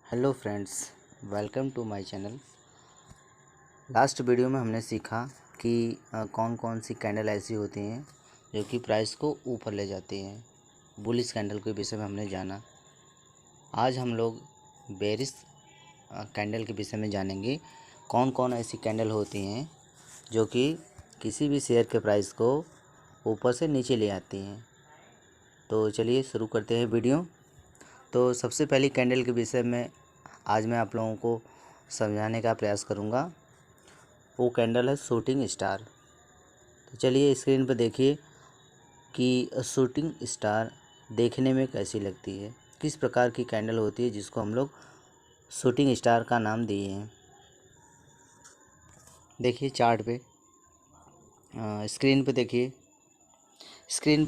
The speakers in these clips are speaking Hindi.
Hello friends, welcome to my channel. Last video में हमने सीखा कि कौन कौन सी कैंडल ऐसी होती हैं जो कि प्राइस को ऊपर ले जाती हैं। बुलिश कैंडल के विषय में हमने जाना। आज हम लोग बेरिश कैंडल के विषय में जानेंगे। कौन कौन ऐसी कैंडल होती हैं जो कि किसी भी शेयर के प्राइस को ऊपर से नीचे ले आती हैं। तो चलिए शुरू करते हैं वीडियो। तो सबसे पहली कैंडल के विषय में आज मैं आप लोगों को समझाने का प्रयास करूंगा। वो कैंडल है शूटिंग स्टार। तो चलिए स्क्रीन पर देखिए कि शूटिंग स्टार देखने में कैसी लगती है, किस प्रकार की कैंडल होती है जिसको हम लोग शूटिंग स्टार का नाम दिए हैं। देखिए चार्ट पे, स्क्रीन पे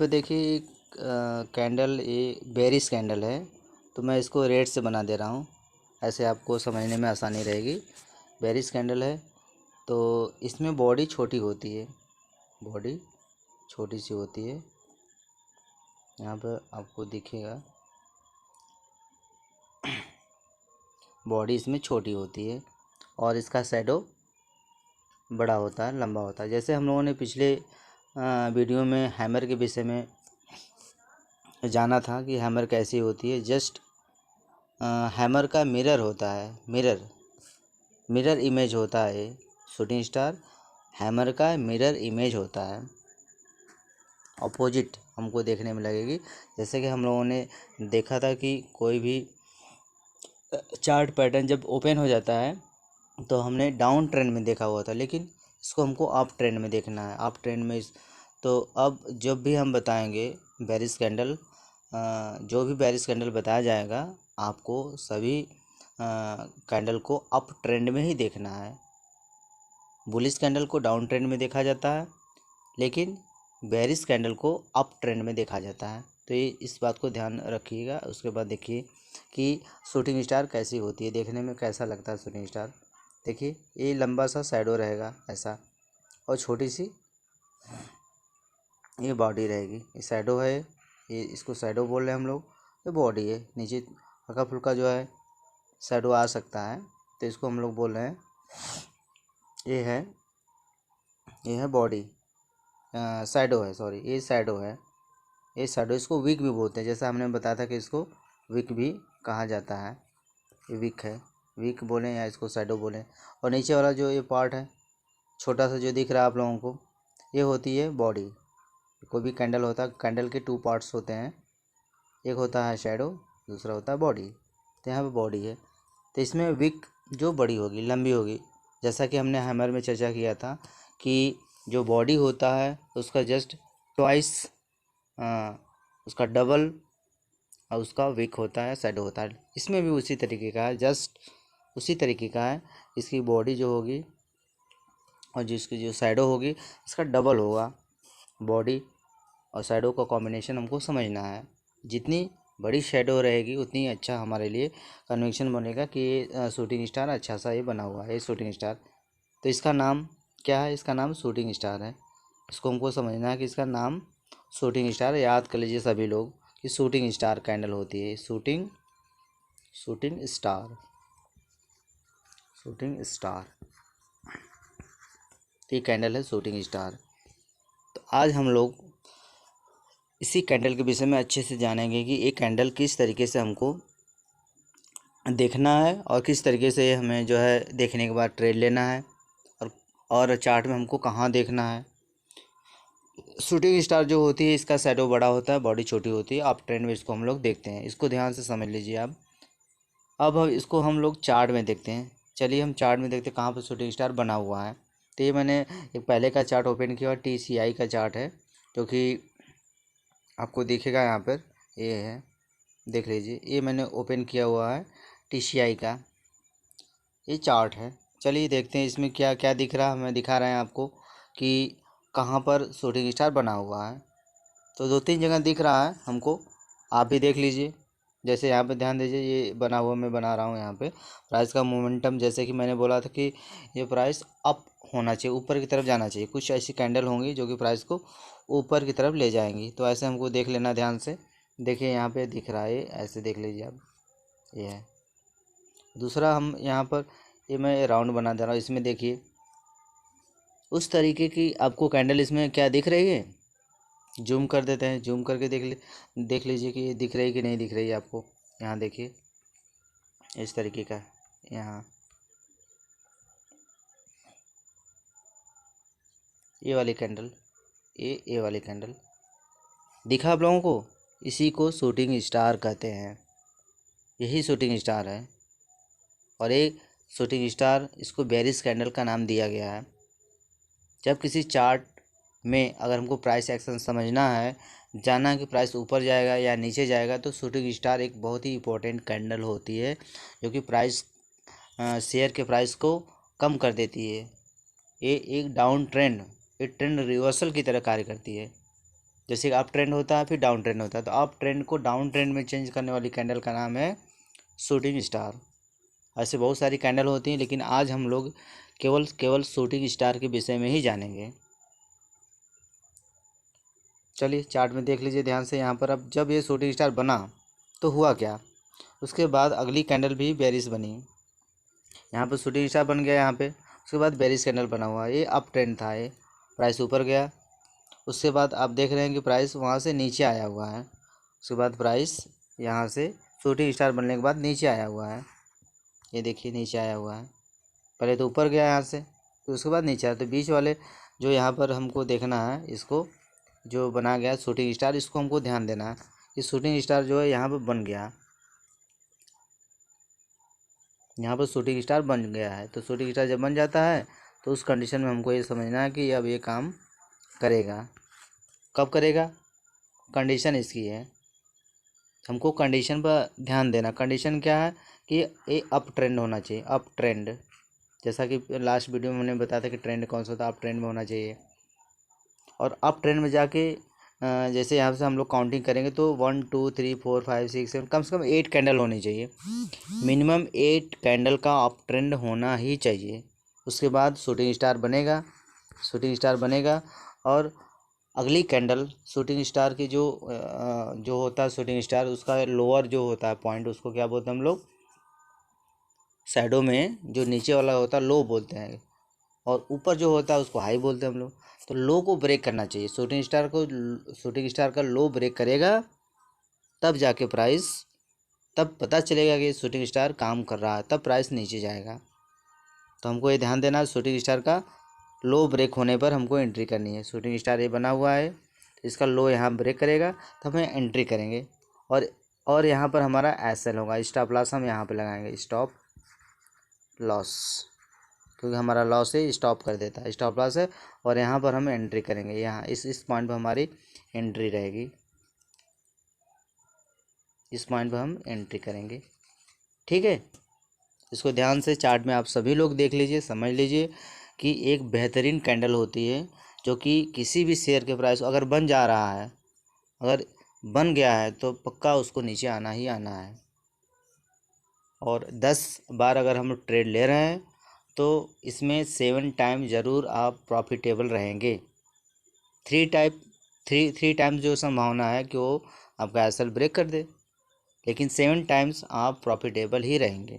देखिए एक कैंडल, ये बेरिश कैंडल है। तो मैं इसको रेड से बना दे रहा हूँ, ऐसे आपको समझने में आसानी रहेगी। बेरिश कैंडल है तो इसमें बॉडी छोटी होती है, बॉडी छोटी सी होती है। यहाँ पर आपको दिखेगा बॉडी इसमें छोटी होती है और इसका शैडो बड़ा होता है, लंबा होता है। जैसे हम लोगों ने पिछले वीडियो में हैमर के विषय में जाना था कि हैमर कैसी होती है। जस्ट हैमर का मिरर होता है, मिरर इमेज होता है। शूटिंग स्टार हैमर का मिरर इमेज होता है, अपोजिट हमको देखने में लगेगी। जैसे कि हम लोगों ने देखा था कि कोई भी चार्ट पैटर्न जब ओपन हो जाता है तो हमने डाउन ट्रेंड में देखा हुआ था, लेकिन इसको हमको अप ट्रेंड में देखना है, अप ट्रेंड में। तो अब जब भी हम बताएंगे बेरिश कैंडल, जो भी बेरिश कैंडल बताया जाएगा, आपको सभी कैंडल को अप ट्रेंड में ही देखना है। बुलिश कैंडल को डाउन ट्रेंड में देखा जाता है, लेकिन बेरिश कैंडल को अप ट्रेंड में देखा जाता है। तो ये इस बात को ध्यान रखिएगा। उसके बाद देखिए कि शूटिंग स्टार कैसी होती है, देखने में कैसा लगता है शूटिंग स्टार। देखिए ये लंबा सा शैडो रहेगा ऐसा, और छोटी सी ये बॉडी रहेगी। ये शैडो है, ये इसको शैडो बोल रहे हैं हम लोग। ये बॉडी है, नीचे हल्का फुल्का जो है शैडो आ सकता है, तो इसको हम लोग बोल रहे हैं ये है बॉडी, शैडो है, सॉरी ये शैडो है। ये शैडो, इसको विक भी बोलते हैं। जैसा हमने बताया था कि इसको विक भी कहा जाता है। ये विक है, विक बोलें या इसको शैडो बोलें। और नीचे वाला जो ये पार्ट है छोटा सा जो दिख रहा है आप लोगों को, ये होती है बॉडी। कोई भी कैंडल होता है, कैंडल के 2 पार्ट्स होते हैं, एक होता है शैडो, दूसरा होता है बॉडी। तो यहाँ पे बॉडी है, तो इसमें विक जो बड़ी होगी, लंबी होगी। जैसा कि हमने हैमर में चर्चा किया था कि जो बॉडी होता है उसका जस्ट ट्वाइस, उसका डबल और उसका विक होता है, शैडो होता है। इसमें भी उसी तरीके का है, जस्ट उसी तरीके का है। इसकी बॉडी जो होगी और जिसकी जो शैडो होगी, इसका डबल होगा। बॉडी और शैडो का कॉम्बिनेशन हमको समझना है। जितनी बड़ी शैडो रहेगी उतनी अच्छा हमारे लिए कन्विक्शन बनेगा कि ये शूटिंग स्टार अच्छा सा ये बना हुआ है, ये शूटिंग स्टार। तो इसका नाम क्या है? इसका नाम शूटिंग स्टार है। इसको हमको समझना है कि इसका नाम शूटिंग स्टार। याद कर लीजिए सभी लोग कि शूटिंग स्टार कैंडल होती है, शूटिंग स्टार ये कैंडल है, शूटिंग स्टार। तो आज हम लोग इसी कैंडल के विषय में अच्छे से जानेंगे कि ये कैंडल किस तरीके से हमको देखना है और किस तरीके से हमें जो है देखने के बाद ट्रेड लेना है, और चार्ट में हमको कहाँ देखना है। शूटिंग स्टार जो होती है, इसका शैडो बड़ा होता है, बॉडी छोटी होती है। अप ट्रेंड में इसको हम लोग देखते हैं, इसको ध्यान से समझ लीजिए आप। अब इसको हम लोग चार्ट में देखते हैं। चलिए हम चार्ट में देखते हैं कहाँ पर शूटिंग स्टार बना हुआ है। तो ये मैंने एक पहले का चार्ट ओपन किया, TCI का चार्ट है, जो कि आपको दिखेगा यहाँ पर। ये है, देख लीजिए, ये मैंने ओपन किया हुआ है, TCI का ये चार्ट है। चलिए देखते हैं इसमें क्या क्या दिख रहा है। हमें दिखा रहे हैं आपको कि कहाँ पर शूटिंग स्टार बना हुआ है। तो 2-3 जगह दिख रहा है हमको, आप भी देख लीजिए। जैसे यहाँ पे ध्यान दीजिए, ये बना हुआ मैं बना रहा हूँ यहाँ पे। प्राइस का मोमेंटम, जैसे कि मैंने बोला था कि ये प्राइस अप होना चाहिए, ऊपर की तरफ जाना चाहिए। कुछ ऐसी कैंडल होंगी जो कि प्राइस को ऊपर की तरफ ले जाएंगी। तो ऐसे हमको देख लेना ध्यान से। देखिए यहाँ पे दिख रहा है, ऐसे देख लीजिए आप, ये है। दूसरा हम यहाँ पर ये मैं राउंड बना दे रहा हूँ, इसमें देखिए उस तरीके की आपको कैंडल इसमें क्या दिख रही है। जूम कर देते हैं, जूम करके देख लीजिए कि ये दिख रही कि नहीं दिख रही है आपको। यहाँ देखिए इस तरीके का, यहाँ ये वाली कैंडल, ये वाली कैंडल दिखा आप लोगों को। इसी को शूटिंग स्टार कहते हैं, यही शूटिंग स्टार है। और एक शूटिंग स्टार, इसको बेरिश कैंडल का नाम दिया गया है। जब किसी चार्ट में अगर हमको प्राइस एक्शन समझना है, जानना है कि प्राइस ऊपर जाएगा या नीचे जाएगा, तो शूटिंग स्टार एक बहुत ही इंपॉर्टेंट कैंडल होती है, जो कि प्राइस शेयर के प्राइस को कम कर देती है। ये एक डाउन ट्रेंड, एक ट्रेंड रिवर्सल की तरह कार्य करती है। जैसे अप ट्रेंड होता है फिर डाउन ट्रेंड होता है, तो अप ट्रेंड को डाउन ट्रेंड में चेंज करने वाली कैंडल का नाम है शूटिंग स्टार। ऐसे बहुत सारी कैंडल होती हैं, लेकिन आज हम लोग केवल शूटिंग स्टार के विषय में ही जानेंगे। चलिए चार्ट में देख लीजिए ध्यान से। यहाँ पर अब जब ये शूटिंग स्टार बना तो हुआ क्या, उसके बाद अगली कैंडल भी बेरिश बनी। यहाँ पर शूटिंग स्टार बन गया यहाँ पे, उसके बाद बेरिश कैंडल बना हुआ। ये अप ट्रेंड था, ये प्राइस ऊपर गया। उसके बाद आप देख रहे हैं कि प्राइस वहाँ से नीचे आया हुआ है। उसके बाद प्राइस यहाँ से शूटिंग स्टार बनने के बाद नीचे आया हुआ है। ये देखिए नीचे आया हुआ है, पहले तो ऊपर गया यहाँ से, तो उसके बाद नीचे आया। तो बीच वाले जो यहाँ पर हमको देखना है, इसको जो बना गया शूटिंग स्टार, इसको हमको ध्यान देना है कि शूटिंग स्टार जो है यहाँ पर बन गया, यहाँ पर शूटिंग स्टार बन गया है। तो शूटिंग स्टार जब बन जाता है तो उस कंडीशन में हमको ये समझना है कि अब ये काम करेगा। कब करेगा, कंडीशन इसकी है, हमको कंडीशन पर ध्यान देना। कंडीशन क्या है कि ये अप ट्रेंड होना चाहिए, अप ट्रेंड। जैसा कि लास्ट वीडियो में मैंने बताया था कि ट्रेंड कौन सा होता है, अप ट्रेंड में होना चाहिए। और अप ट्रेंड में जाके जैसे यहाँ से हम लोग काउंटिंग करेंगे तो 1 2 3 4 5 6 7 कम से कम 8 कैंडल होनी चाहिए, मिनिमम 8 कैंडल का अप ट्रेंड होना ही चाहिए। उसके बाद शूटिंग स्टार बनेगा, शूटिंग स्टार बनेगा। और अगली कैंडल शूटिंग स्टार की जो होता है शूटिंग स्टार, उसका लोअर जो होता है पॉइंट, उसको क्या बोलते हैं हम लोग, शैडो में जो नीचे वाला होता है लो बोलते हैं, और ऊपर जो होता है उसको हाई बोलते हैं हम लोग। तो लो को ब्रेक करना चाहिए, शूटिंग स्टार को, शूटिंग स्टार का लो ब्रेक करेगा तब जाके प्राइस, तब पता चलेगा कि शूटिंग स्टार काम कर रहा है, तब प्राइस नीचे जाएगा। तो हमको ये ध्यान देना है, शूटिंग स्टार का लो ब्रेक होने पर हमको एंट्री करनी है। शूटिंग स्टार ये बना हुआ है, इसका लो यहाँ ब्रेक करेगा तब हम एंट्री करेंगे। और यहाँ पर हमारा एसएल होगा, स्टॉप लॉस हम यहाँ पे लगाएंगे, स्टॉप लॉस, क्योंकि हमारा लॉस है स्टॉप कर देता है, स्टॉप लॉस है। और यहाँ पर हम एंट्री करेंगे, यहाँ इस पॉइंट पर हमारी एंट्री रहेगी, इस पॉइंट पर हम एंट्री करेंगे। ठीक है, इसको ध्यान से चार्ट में आप सभी लोग देख लीजिए, समझ लीजिए कि एक बेहतरीन कैंडल होती है, जो कि किसी भी शेयर के प्राइस अगर बन जा रहा है, अगर बन गया है तो पक्का उसको नीचे आना ही आना है। और 10 बार अगर हम ट्रेड ले रहे हैं तो इसमें 7 टाइम ज़रूर आप प्रॉफिटेबल रहेंगे। 3 टाइम्स जो संभावना है कि वो आपका एसएल ब्रेक कर दे, लेकिन 7 टाइम्स आप प्रॉफिटेबल ही रहेंगे।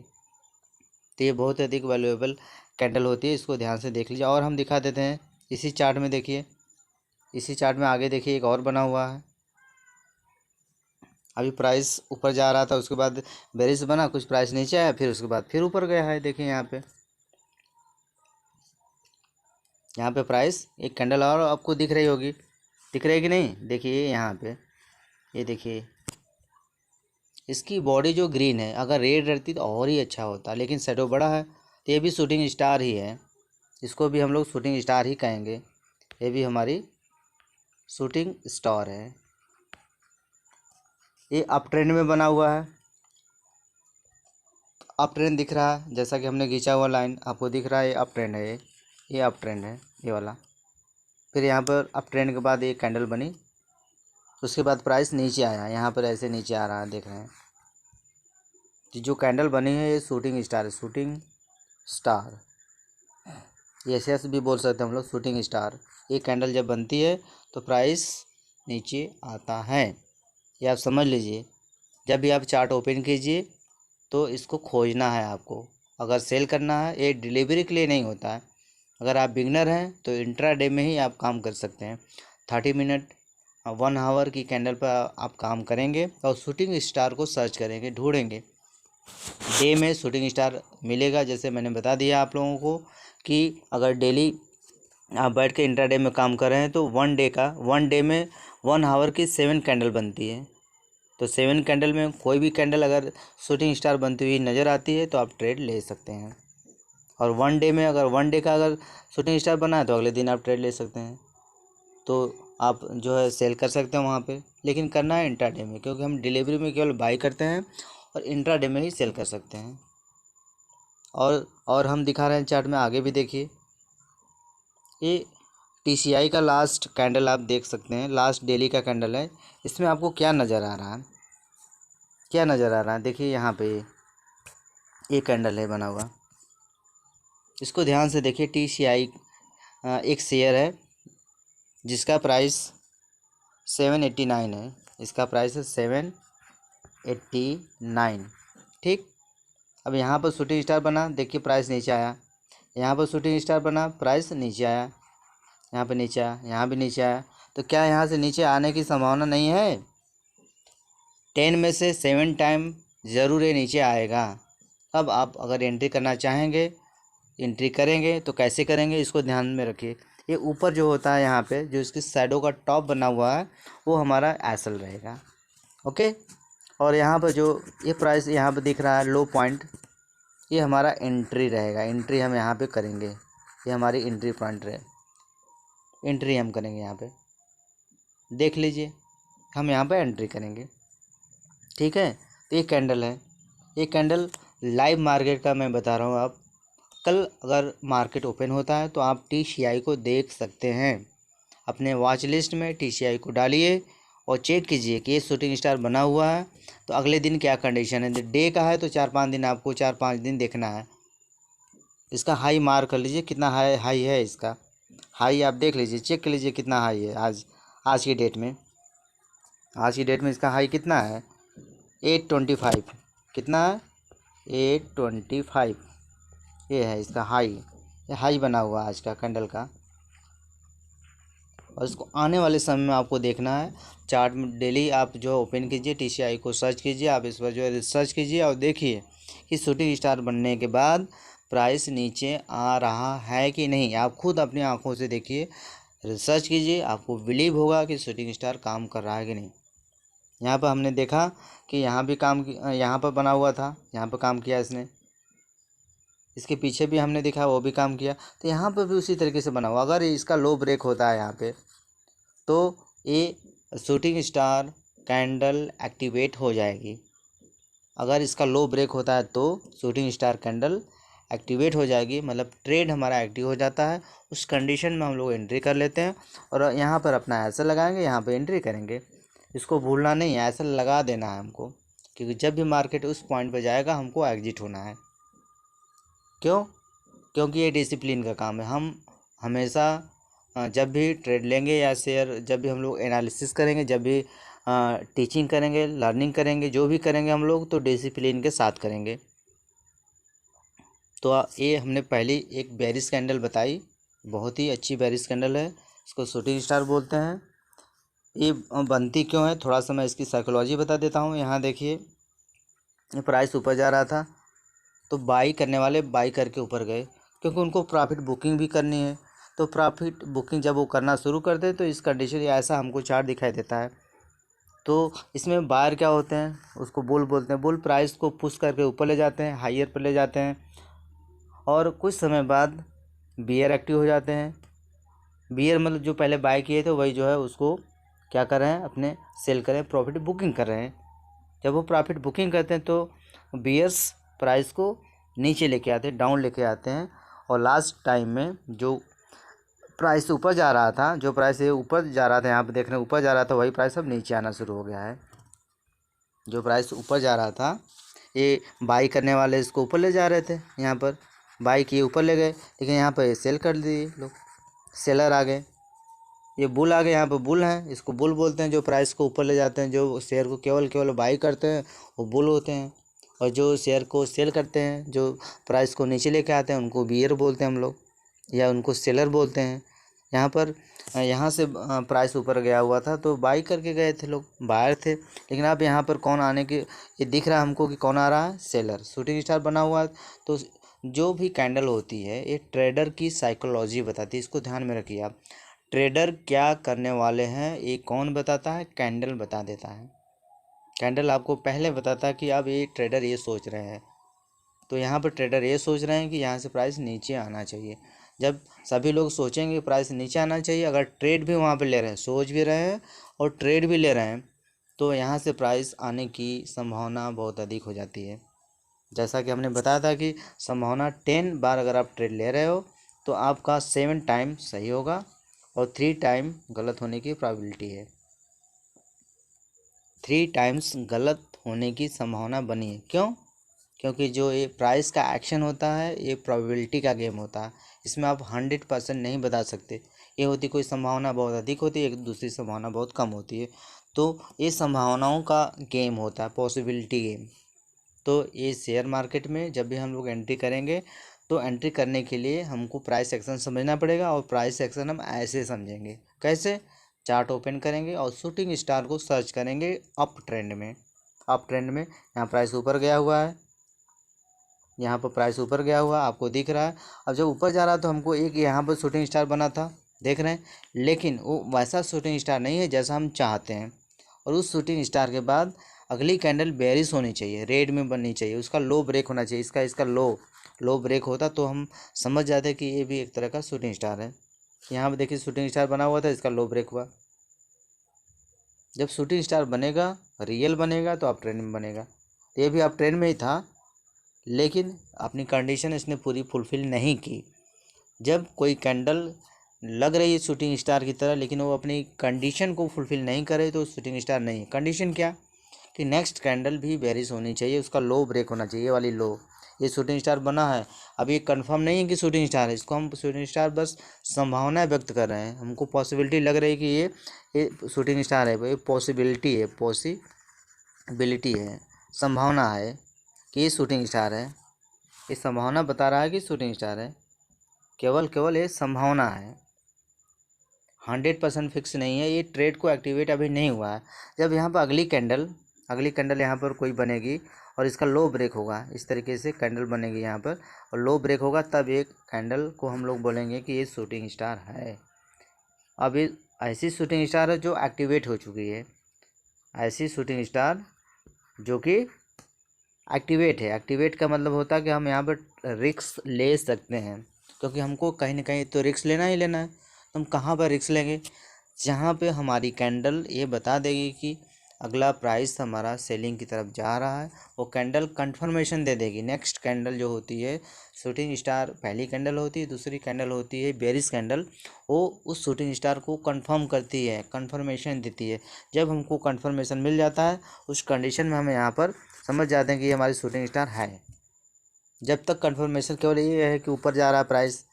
तो ये बहुत अधिक वैल्यूएबल कैंडल होती है, इसको ध्यान से देख लीजिए। और हम दिखा देते हैं इसी चार्ट में, देखिए इसी चार्ट में आगे देखिए एक और बना हुआ है। अभी प्राइस ऊपर जा रहा था, उसके बाद बेरिश बना, कुछ प्राइस नीचे आया, फिर उसके बाद फिर ऊपर गया है। देखिए यहाँ पे प्राइस एक कैंडल और आपको दिख रही होगी, दिख रही है कि नहीं, देखिए यहाँ पे, ये देखिए इसकी बॉडी जो ग्रीन है, अगर रेड रहती तो और ही अच्छा होता, लेकिन शैडो बड़ा है। तो ये भी शूटिंग स्टार ही है, इसको भी हम लोग शूटिंग स्टार ही कहेंगे, ये भी हमारी शूटिंग स्टार है। ये अप ट्रेंड में बना हुआ है, अप ट्रेंड दिख रहा है, जैसा कि हमने खींचा हुआ लाइन आपको दिख रहा है, ये अप ट्रेंड है, ये अप ट्रेंड है ये वाला। फिर यहाँ पर अप ट्रेंड के बाद एक कैंडल बनी, उसके बाद प्राइस नीचे आया, यहाँ पर ऐसे नीचे आ रहा है, देख रहे हैं। जो कैंडल बनी है ये शूटिंग स्टार है, शूटिंग स्टार, एस भी बोल सकते हैं हम लोग, शूटिंग स्टार। ये कैंडल जब बनती है तो प्राइस नीचे आता है, ये आप समझ लीजिए। जब भी आप चार्ट ओपन कीजिए तो इसको खोजना है आपको। अगर सेल करना है, ये डिलीवरी के लिए नहीं होता है। अगर आप बिगनर हैं तो इंट्राडे में ही आप काम कर सकते हैं। 30 मिनट 1 आवर की कैंडल पर आप काम करेंगे और शूटिंग स्टार को सर्च करेंगे, ढूंढेंगे। डे में शूटिंग स्टार मिलेगा, जैसे मैंने बता दिया आप लोगों को कि अगर डेली आप बैठ के इंट्राडे में काम कर रहे हैं तो 1 डे में 1 आवर की 7 कैंडल बनती है। तो 7 कैंडल में कोई भी कैंडल अगर शूटिंग स्टार बनती हुई नज़र आती है तो आप ट्रेड ले सकते हैं। और 1 डे में अगर 1 डे का अगर शूटिंग स्टार बना है तो अगले दिन आप ट्रेड ले सकते हैं। तो आप जो है सेल कर सकते हैं वहाँ पे, लेकिन करना है इंट्राडे में, क्योंकि हम डिलीवरी में केवल बाई करते हैं और इंट्राडे में ही सेल कर सकते हैं। और हम दिखा रहे हैं चार्ट में, आगे भी देखिए। ये TCI का लास्ट कैंडल आप देख सकते हैं, लास्ट डेली का कैंडल है। इसमें आपको क्या नज़र आ रहा है, क्या नज़र आ रहा है? देखिए यहाँ पे ये कैंडल है बना हुआ, इसको ध्यान से देखिए। TCI एक शेयर है जिसका प्राइस 789 है। इसका प्राइस है 789, ठीक। अब यहाँ पर शूटिंग स्टार बना, देखिए प्राइस नीचे आया। यहाँ पर शूटिंग स्टार बना, प्राइस नीचे आया। यहाँ पे नीचे आया, यहाँ भी नीचे आया। तो क्या यहाँ से नीचे आने की संभावना नहीं है? 10 में से 7 टाइम ज़रूर ये नीचे आएगा। अब आप अगर एंट्री करना चाहेंगे, एंट्री करेंगे तो कैसे करेंगे, इसको ध्यान में रखिए। ये ऊपर जो होता है यहाँ पे, जो इसकी शैडो का टॉप बना हुआ है, वो हमारा एसल रहेगा, ओके। और यहाँ पर जो ये प्राइस यहाँ पे दिख रहा है लो पॉइंट, ये हमारा एंट्री रहेगा। एंट्री हम यहाँ पे करेंगे, ये हमारी एंट्री पॉइंट रहे, एंट्री हम करेंगे यहाँ पे, देख लीजिए। हम यहाँ पे एंट्री करेंगे, ठीक है। तो ये कैंडल है, ये कैंडल लाइव मार्केट का मैं बता रहा हूँ। आप कल अगर मार्केट ओपन होता है तो आप TCI को देख सकते हैं। अपने वॉच लिस्ट में TCI को डालिए और चेक कीजिए कि ये शूटिंग स्टार बना हुआ है तो अगले दिन क्या कंडीशन है। डे का है तो 4-5 दिन, आपको 4-5 दिन देखना है। इसका हाई मार्क कर लीजिए, कितना हाई है इसका। हाई आप देख लीजिए, चेक कर लीजिए कितना हाई है आज की डेट में। आज की डेट में इसका हाई कितना है? 825। कितना है? 825। ये है इसका हाई, ये हाई बना हुआ आज का कैंडल का। और इसको आने वाले समय में आपको देखना है। चार्ट में डेली आप जो ओपन कीजिए, TCI को सर्च कीजिए, आप इस पर जो है रिसर्च कीजिए और देखिए कि शूटिंग स्टार बनने के बाद प्राइस नीचे आ रहा है कि नहीं। आप खुद अपनी आंखों से देखिए, रिसर्च कीजिए, आपको बिलीव होगा कि शूटिंग स्टार काम कर रहा है कि नहीं। यहाँ पर हमने देखा कि यहाँ भी यहाँ पर बना हुआ था, यहाँ पर काम किया इसने। इसके पीछे भी हमने देखा, वो भी काम किया। तो यहाँ पर भी उसी तरीके से बना हुआ। अगर इसका लो ब्रेक होता है यहाँ पे तो ये शूटिंग स्टार कैंडल एक्टिवेट हो जाएगी। अगर इसका लो ब्रेक होता है तो शूटिंग स्टार कैंडल एक्टिवेट हो जाएगी, मतलब ट्रेड हमारा एक्टिव हो जाता है। उस कंडीशन में हम लोग एंट्री कर लेते हैं और यहाँ पर अपना ऐसा लगाएंगे, यहाँ पर एंट्री करेंगे। इसको भूलना नहीं है, ऐसा लगा देना है हमको, क्योंकि जब भी मार्केट उस पॉइंट पर जाएगा हमको एग्जिट होना है। क्यों? क्योंकि ये डिसिप्लिन का काम है। हम हमेशा जब भी ट्रेड लेंगे या शेयर, जब भी हम लोग एनालिसिस करेंगे, जब भी टीचिंग करेंगे, लर्निंग करेंगे, जो भी करेंगे हम लोग, तो डिसिप्लिन के साथ करेंगे। तो ये हमने पहली एक बेरिश कैंडल बताई, बहुत ही अच्छी बेरिश कैंडल है, इसको शूटिंग स्टार बोलते हैं। ये बनती क्यों है, थोड़ा सा मैं इसकी साइकोलॉजी बता देता हूँ। यहाँ देखिए, ये प्राइस ऊपर जा रहा था तो बाई करने वाले बाई करके ऊपर गए, क्योंकि उनको प्रॉफिट बुकिंग भी करनी है। तो प्रॉफिट बुकिंग जब वो करना शुरू कर दे तो इस कंडीशन ऐसा हमको चार्ट दिखाई देता है। तो इसमें बायर क्या होते हैं, उसको बुल बोलते हैं। बुल प्राइस को पुश करके ऊपर ले जाते हैं, हायर पर ले जाते हैं, और कुछ समय बाद बियर एक्टिव हो जाते हैं। बियर मतलब जो पहले बाय किए थे वही जो है उसको क्या कर रहे हैं, अपने सेल कर रहे हैं, प्रॉफिट बुकिंग कर रहे हैं। जब वो प्रॉफिट बुकिंग करते हैं तो बियर्स प्राइस को नीचे लेके आते हैं, डाउन लेके आते हैं। और लास्ट टाइम में जो प्राइस ऊपर जा रहा था, जो प्राइस ये ऊपर जा रहा था, यहाँ पे देख रहे हैं ऊपर जा रहा था, वही प्राइस अब नीचे आना शुरू हो गया है। जो प्राइस ऊपर जा रहा था, ये बाई करने वाले इसको ऊपर ले जा रहे थे, यहाँ पर बाई किए ऊपर ले गए, लेकिन यहाँ पर सेल कर दिए लोग, सेलर आ गए। ये बुल आ गए, यहाँ पर बुल हैं, इसको बुल बोलते हैं। जो प्राइस को ऊपर ले जाते हैं, जो शेयर को केवल बाई करते हैं, वो बुल होते हैं। और जो शेयर को सेल करते हैं, जो प्राइस को नीचे लेके आते हैं, उनको बियर बोलते हैं हम लोग, या उनको सेलर बोलते हैं। यहाँ पर यहाँ से प्राइस ऊपर गया हुआ था तो बाई करके गए थे लोग, बायर थे। लेकिन अब यहाँ पर कौन आने के, ये दिख रहा है हमको कि कौन आ रहा है, सेलर। शूटिंग स्टार बना हुआ है। तो जो भी कैंडल होती है ये ट्रेडर की साइकोलॉजी बताती है, इसको ध्यान में रखिए आप। ट्रेडर क्या करने वाले हैं ये कौन बताता है, कैंडल बता देता है। कैंडल आपको पहले बताता है कि अब ये ट्रेडर ये सोच रहे हैं। तो यहाँ पर ट्रेडर ये सोच रहे हैं कि यहाँ से प्राइस नीचे आना चाहिए। जब सभी लोग सोचेंगे प्राइस नीचे आना चाहिए, अगर ट्रेड भी वहाँ पे ले रहे हैं, सोच भी रहे हैं और ट्रेड भी ले रहे हैं, तो यहाँ से प्राइस आने की संभावना बहुत अधिक हो जाती है। जैसा कि हमने बताया था कि संभावना 10 बार अगर आप ट्रेड ले रहे हो तो आपका 7 टाइम सही होगा और 3 टाइम गलत होने की प्रोबेबिलिटी है। 3 टाइम्स गलत होने की संभावना बनी है। क्यों? क्योंकि जो ये प्राइस का एक्शन होता है ये प्रोबेबिलिटी का गेम होता है। इसमें आप 100% नहीं बता सकते। ये होती कोई संभावना बहुत अधिक होती है, एक दूसरी संभावना बहुत कम होती है। तो ये संभावनाओं का गेम होता है, पॉसिबिलिटी गेम। तो ये शेयर मार्केट में जब भी हम लोग एंट्री करेंगे तो एंट्री करने के लिए हमको प्राइस एक्शन समझना पड़ेगा। और प्राइस एक्शन हम ऐसे समझेंगे, कैसे? चार्ट ओपन करेंगे और शूटिंग स्टार को सर्च करेंगे अप ट्रेंड में। अप ट्रेंड में यहाँ प्राइस ऊपर गया हुआ है, यहाँ पर प्राइस ऊपर गया हुआ आपको दिख रहा है। अब जब ऊपर जा रहा है तो हमको एक यहाँ पर शूटिंग स्टार बना था, देख रहे हैं, लेकिन वो वैसा शूटिंग स्टार नहीं है जैसा हम चाहते हैं। और उस शूटिंग स्टार के बाद अगली कैंडल बेरिश होनी चाहिए, रेड में बननी चाहिए, उसका लो ब्रेक होना चाहिए। इसका लो ब्रेक होता तो हम समझ जाते कि ये भी एक तरह का शूटिंग स्टार है। यहाँ पर देखिए शूटिंग स्टार बना हुआ था, इसका लो ब्रेक हुआ। जब शूटिंग स्टार बनेगा, रियल बनेगा, तो आप ट्रेंड में बनेगा। ये भी आप ट्रेंड में ही था, लेकिन अपनी कंडीशन इसने पूरी फुलफ़िल नहीं की। जब कोई कैंडल लग रही है शूटिंग स्टार की तरह, लेकिन वो अपनी कंडीशन को फुलफ़िल नहीं करे तो शूटिंग स्टार नहीं है। कंडीशन क्या? कि नेक्स्ट कैंडल भी बेरिश होनी चाहिए, उसका लो ब्रेक होना चाहिए, ये वाली लो। ये शूटिंग स्टार बना है, अब ये कंफर्म नहीं है कि शूटिंग स्टार है, इसको हम शूटिंग स्टार बस संभावना व्यक्त कर रहे हैं। हमको पॉसिबिलिटी लग रही है कि ये शूटिंग स्टार है, ये पॉसिबिलिटी है, पॉसिबिलिटी है, संभावना है कि ये शूटिंग स्टार है। ये संभावना बता रहा है कि शूटिंग स्टार है, केवल ये संभावना है, 100% फिक्स नहीं है। ये ट्रेड को एक्टिवेट अभी नहीं हुआ है। जब यहाँ पर अगली कैंडल यहाँ पर कोई बनेगी और इसका लो ब्रेक होगा, इस तरीके से कैंडल बनेगी यहाँ पर और लो ब्रेक होगा, तब एक कैंडल को हम लोग बोलेंगे कि ये शूटिंग स्टार है। अब ये ऐसी शूटिंग स्टार है जो एक्टिवेट हो चुकी है, ऐसी शूटिंग स्टार जो कि एक्टिवेट है। एक्टिवेट का मतलब होता है कि हम यहाँ पर रिस्क ले सकते हैं, क्योंकि हमको कहीं ना कहीं तो रिस्क लेना ही लेना है। तो हम कहाँ पर रिस्क लेंगे? जहाँ पे हमारी कैंडल ये बता देगी कि अगला प्राइस हमारा सेलिंग की तरफ जा रहा है, वो कैंडल कंफर्मेशन दे देगी। नेक्स्ट कैंडल जो होती है शूटिंग स्टार, पहली कैंडल होती है, दूसरी कैंडल होती है बेरिश कैंडल, वो उस शूटिंग स्टार को कंफर्म करती है, कंफर्मेशन देती है। जब हमको कंफर्मेशन मिल जाता है उस कंडीशन में हम यहाँ पर समझ जाते हैं कि ये हमारी शूटिंग स्टार है। जब तक कंफर्मेशन केवल ये है कि ऊपर जा रहा है प्राइस,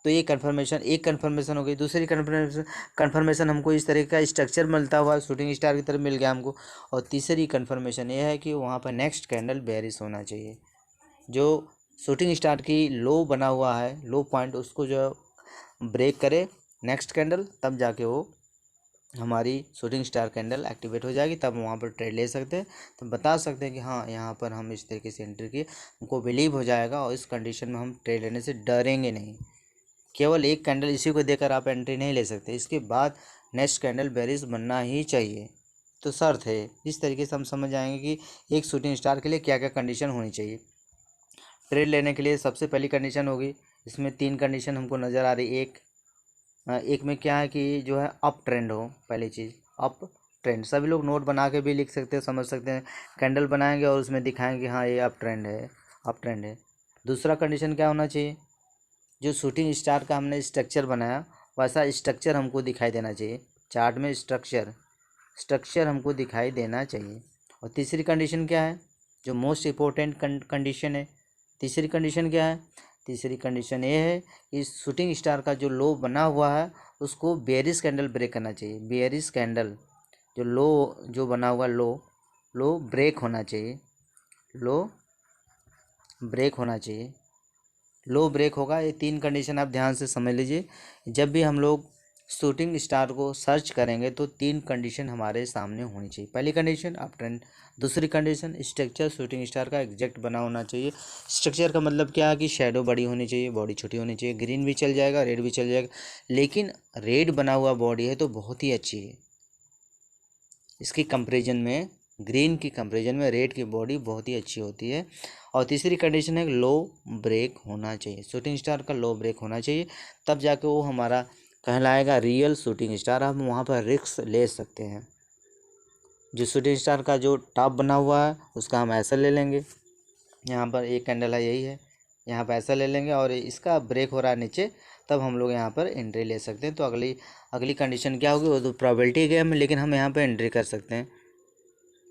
तो ये कंफर्मेशन, एक कंफर्मेशन हो गई। दूसरी कंफर्मेशन हमको इस तरह का स्ट्रक्चर मिलता हुआ शूटिंग स्टार की तरफ मिल गया हमको। और तीसरी कंफर्मेशन ये है कि वहाँ पर नेक्स्ट कैंडल बेरिश होना चाहिए। जो शूटिंग स्टार की लो बना हुआ है, लो पॉइंट, उसको जो ब्रेक करे नेक्स्ट कैंडल, तब जाके वो हमारी शूटिंग स्टार कैंडल एक्टिवेट हो जाएगी, तब वहाँ पर ट्रेड ले सकते हैं। तो बता सकते हैं कि हाँ यहाँ पर हम इस तरीके से एंट्री किए, हमको बिलीव हो जाएगा और इस कंडीशन में हम ट्रेड लेने से डरेंगे नहीं। केवल एक कैंडल इसी को देकर आप एंट्री नहीं ले सकते, इसके बाद नेक्स्ट कैंडल बेरिश बनना ही चाहिए। तो शर्त है, इस तरीके से हम समझ जाएंगे कि एक शूटिंग स्टार के लिए क्या क्या कंडीशन होनी चाहिए। ट्रेड लेने के लिए सबसे पहली कंडीशन होगी, इसमें 3 कंडीशन हमको नज़र आ रही। एक में क्या है कि जो है अप ट्रेंड हो, पहली चीज़ अप ट्रेंड। सभी लोग नोट बना के भी लिख सकते हैं, समझ सकते हैं। कैंडल बनाएंगे और उसमें दिखाएंगे कि हाँ ये अप ट्रेंड है, अप ट्रेंड है। दूसरा कंडीशन क्या होना चाहिए? जो शूटिंग स्टार का हमने स्ट्रक्चर बनाया वैसा स्ट्रक्चर हमको दिखाई देना चाहिए, चार्ट में स्ट्रक्चर हमको दिखाई देना चाहिए। और तीसरी कंडीशन क्या है, जो मोस्ट इम्पोर्टेंट कंडीशन है? तीसरी कंडीशन क्या है? तीसरी कंडीशन ये है कि शूटिंग स्टार का जो लो बना हुआ है उसको बेरिश कैंडल ब्रेक करना चाहिए। बेरिश कैंडल जो लो, जो बना हुआ लो ब्रेक होना चाहिए। लो ब्रेक होना चाहिए, लो ब्रेक होगा। ये 3 कंडीशन आप ध्यान से समझ लीजिए। जब भी हम लोग शूटिंग स्टार को सर्च करेंगे तो 3 कंडीशन हमारे सामने होनी चाहिए। पहली कंडीशन अप ट्रेंड, दूसरी कंडीशन स्ट्रक्चर शूटिंग स्टार का एग्जैक्ट बना होना चाहिए। स्ट्रक्चर का मतलब क्या है कि शेडो बड़ी होनी चाहिए, बॉडी छोटी होनी चाहिए। ग्रीन भी चल जाएगा, रेड भी चल जाएगा, लेकिन रेड बना हुआ बॉडी है तो बहुत ही अच्छी है। इसकी कंपेरिजन में, ग्रीन की कंपेरिजन में रेड की बॉडी बहुत ही अच्छी होती है। और तीसरी कंडीशन है लो ब्रेक होना चाहिए, शूटिंग स्टार का लो ब्रेक होना चाहिए, तब जाके वो हमारा कहलाएगा रियल शूटिंग स्टार। हम वहाँ पर रिस्क ले सकते हैं। जो शूटिंग स्टार का जो टॉप बना हुआ है उसका हम ऐसा ले लेंगे, यहाँ पर एक कैंडल है यही है, यहाँ पर ऐसा ले लेंगे और इसका ब्रेक हो रहा है नीचे, तब हम लोग यहाँ पर एंट्री ले सकते हैं। तो अगली अगली कंडीशन क्या होगी, वो तो प्रोबेबिलिटी गेम है, लेकिन हम यहाँ पर एंट्री कर सकते हैं।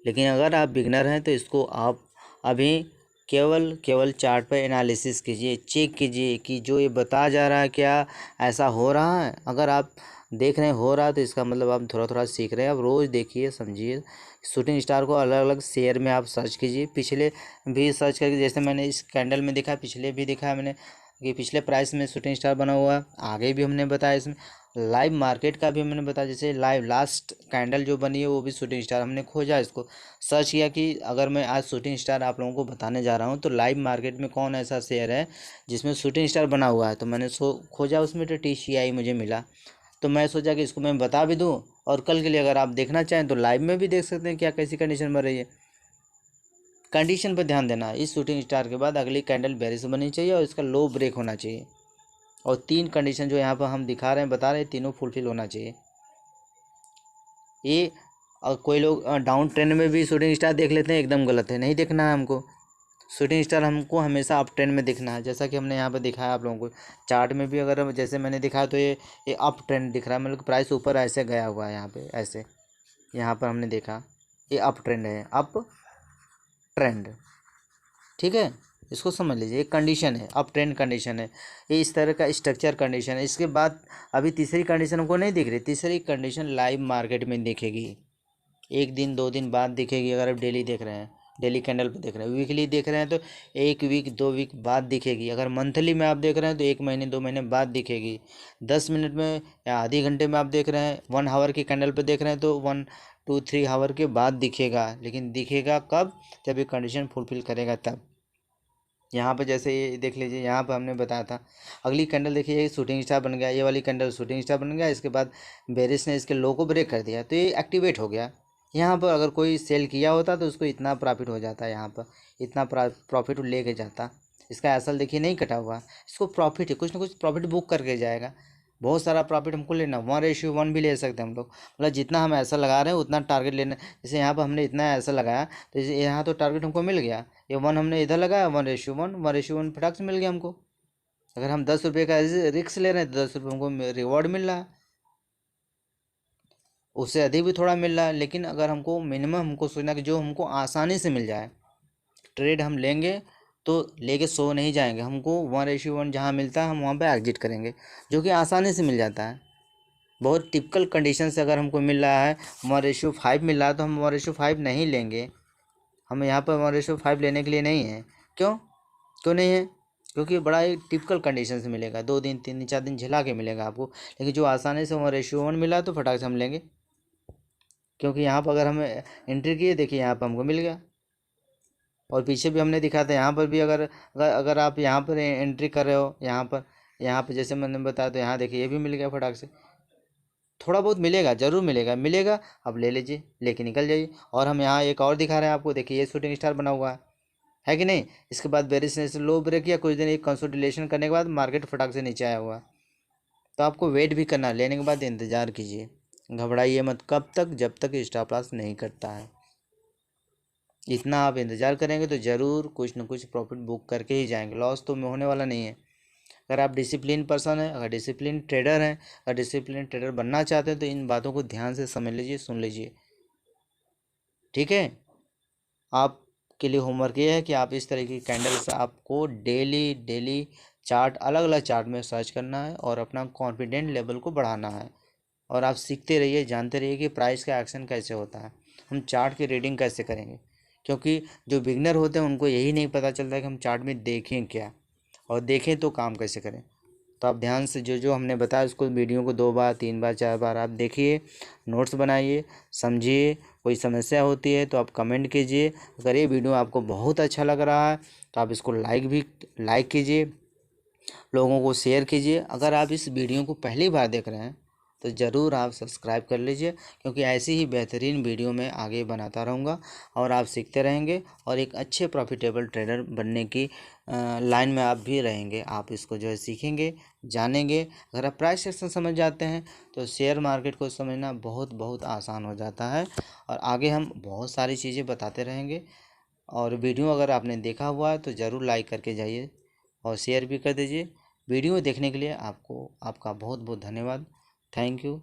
लेकिन अगर आप बिगनर हैं तो इसको आप अभी केवल चार्ट पर एनालिसिस कीजिए, चेक कीजिए कि जो ये बता जा रहा है क्या ऐसा हो रहा है। अगर आप देख रहे हैं हो रहा है तो इसका मतलब आप थोड़ा थोड़ा सीख रहे हैं। आप रोज़ देखिए, समझिए। शूटिंग स्टार को अलग अलग शेयर में आप सर्च कीजिए, पिछले भी सर्च करके, जैसे मैंने इस कैंडल में देखा, पिछले भी देखा है मैंने कि पिछले प्राइस में शूटिंग स्टार बना हुआ है। आगे भी हमने बताया, इसमें लाइव मार्केट का भी मैंने बताया, जैसे लाइव लास्ट कैंडल जो बनी है वो भी शूटिंग स्टार हमने खोजा, इसको सर्च किया कि अगर मैं आज शूटिंग स्टार आप लोगों को बताने जा रहा हूँ तो लाइव मार्केट में कौन ऐसा शेयर है जिसमें शूटिंग स्टार बना हुआ है। तो मैंने खोजा, उसमें तो TCI मुझे मिला। तो मैं सोचा कि इसको मैं बता भी दूँ, और कल के लिए अगर आप देखना चाहें तो लाइव में भी देख सकते हैं क्या कैसी कंडीशन बन रही है। कंडीशन पर ध्यान देना, इस शूटिंग स्टार के बाद अगली कैंडल बेरिश बननी चाहिए और इसका लो ब्रेक होना चाहिए। और 3 कंडीशन जो यहाँ पर हम दिखा रहे हैं, बता रहे हैं, तीनों फुलफिल होना चाहिए। ये कोई लोग डाउन ट्रेंड में भी शूटिंग स्टार देख लेते हैं, एकदम गलत है, नहीं देखना है हमको। शूटिंग स्टार हमको हमेशा अप ट्रेंड में दिखना है, जैसा कि हमने यहाँ पर दिखाया आप लोगों को। चार्ट में भी अगर जैसे मैंने दिखाया तो ये अप ट्रेंड दिख रहा है, मतलब प्राइस ऊपर ऐसे गया हुआ है, यहाँ पे ऐसे, यहाँ पर हमने देखा ये अप ट्रेंड है, अप ट्रेंड। ठीक है, इसको समझ लीजिए, एक कंडीशन है, अप ट्रेंड कंडीशन है, ये इस तरह का स्ट्रक्चर कंडीशन है। इसके बाद अभी तीसरी कंडीशन हमको नहीं दिख रही, तीसरी कंडीशन लाइव मार्केट में दिखेगी, 1 दिन 2 दिन बाद दिखेगी। अगर आप डेली देख रहे हैं, डेली कैंडल पे देख रहे हैं, वीकली देख रहे हैं तो 1 वीक 2 वीक बाद दिखेगी। अगर मंथली में आप देख रहे हैं तो 1 महीने 2 महीने बाद दिखेगी। 10 मिनट में या आधे घंटे में आप देख रहे हैं, 1 आवर की कैंडल पे देख रहे हैं तो 1 2 3 आवर के बाद दिखेगा। लेकिन दिखेगा कब, जब ये कंडीशन फुलफिल करेगा तब। यहाँ पर जैसे ये देख लीजिए, यहाँ पर हमने बताया था, अगली कैंडल देखिए, ये शूटिंग स्टार बन गया, ये वाली कैंडल शूटिंग स्टार बन गया। इसके बाद बेरिस ने इसके लो को ब्रेक कर दिया तो ये एक्टिवेट हो गया। यहाँ पर अगर कोई सेल किया होता तो उसको इतना प्रॉफिट हो जाता, यहाँ पर इतना प्रॉफिट ले के जाता। इसका असल देखिए नहीं कटा हुआ, इसको प्रॉफिट है, कुछ ना कुछ प्रॉफिट बुक करके जाएगा। बहुत सारा प्रॉफिट हमको लेना, 1:1 भी ले सकते हैं हम लोग, मतलब जितना हम ऐसा लगा रहे हैं उतना टारगेट लेना। जैसे यहाँ पर हमने इतना ऐसा लगाया तो यहाँ तो टारगेट हमको मिल गया, ये 1 हमने इधर लगाया, 1:1 फटाक से मिल गया हमको। अगर हम 10 रुपये का रिक्स ले रहे हैं तो 10 रुपये हमको रिवॉर्ड मिल रहा है, उससे अधिक भी थोड़ा मिल रहा है। लेकिन अगर हमको मिनिमम हमको सोचना कि जो हमको आसानी से मिल जाए, ट्रेड हम लेंगे तो लेके सो नहीं जाएंगे, हमको 1:1 जहाँ मिलता है हम वहाँ पे एग्जिट करेंगे, जो कि आसानी से मिल जाता है। बहुत टिपिकल कंडीशन से अगर हमको मिल रहा है 1:5 मिल रहा है तो हम 1:5 नहीं लेंगे। हम यहाँ पर 1:5 लेने के लिए नहीं है। क्यों क्यों नहीं है? क्योंकि बड़ा ही टिपिकल कंडीशन से मिलेगा, 2 दिन 3 दिन 4 दिन झेला के मिलेगा आपको। लेकिन जो आसानी से 1:1 मिला तो फटाक से हम लेंगे, क्योंकि यहाँ पर अगर हमें एंट्री किए, देखिए यहाँ पर हमको मिल गया। और पीछे भी हमने दिखा था, यहाँ पर भी अगर आप यहाँ पर एंट्री कर रहे हो, यहाँ पर जैसे मैंने बताया तो यहाँ देखिए ये भी मिल गया फटाक से। थोड़ा बहुत मिलेगा, जरूर मिलेगा, मिलेगा अब ले लीजिए, लेके निकल जाइए। और हम यहाँ एक और दिखा रहे हैं आपको, देखिए ये शूटिंग स्टार बना हुआ है कि नहीं। इसके बाद बेरिस ने लो ब्रेक किया, कुछ दिन एक कंसोलिडेशन करने के बाद मार्केट फटाक से नीचे आया हुआ। तो आपको वेट भी करना, लेने के बाद इंतज़ार कीजिए, घबराइए मत। कब तक? जब तक स्टॉप लॉस नहीं करता है, इतना आप इंतज़ार करेंगे तो ज़रूर कुछ ना कुछ प्रॉफिट बुक करके ही जाएंगे, लॉस तो होने वाला नहीं है। अगर आप डिसिप्लिन पर्सन हैं, अगर डिसिप्लिन ट्रेडर हैं, अगर डिसिप्लिन ट्रेडर बनना चाहते हैं तो इन बातों को ध्यान से समझ लीजिए, सुन लीजिए। ठीक है, आपके लिए होमवर्क ये है कि आप इस तरह की कैंडल्स आपको डेली डेली चार्ट, अलग अलग चार्ट में सर्च करना है और अपना कॉन्फिडेंट लेवल को बढ़ाना है। और आप सीखते रहिए, जानते रहिए कि प्राइस का एक्शन कैसे होता है, हम चार्ट की रीडिंग कैसे करेंगे, क्योंकि जो बिगनर होते हैं उनको यही नहीं पता चलता कि हम चार्ट में देखें क्या और देखें तो काम कैसे करें। तो आप ध्यान से जो जो हमने बताया उसको वीडियो को 2 बार 3 बार 4 बार आप देखिए, नोट्स बनाइए, समझिए। कोई समस्या होती है तो आप कमेंट कीजिए। अगर ये वीडियो आपको बहुत अच्छा लग रहा है तो आप इसको लाइक कीजिए, लोगों को शेयर कीजिए। अगर आप इस वीडियो को पहली बार देख रहे हैं तो ज़रूर आप सब्सक्राइब कर लीजिए, क्योंकि ऐसी ही बेहतरीन वीडियो मैं आगे बनाता रहूँगा और आप सीखते रहेंगे और एक अच्छे प्रॉफिटेबल ट्रेडर बनने की लाइन में आप भी रहेंगे। आप इसको जो है सीखेंगे, जानेंगे। अगर आप प्राइस एक्शन समझ जाते हैं तो शेयर मार्केट को समझना बहुत बहुत आसान हो जाता है। और आगे हम बहुत सारी चीज़ें बताते रहेंगे। और वीडियो अगर आपने देखा हुआ है तो ज़रूर लाइक करके जाइए और शेयर भी कर दीजिए। वीडियो देखने के लिए आपका बहुत बहुत धन्यवाद। Thank you.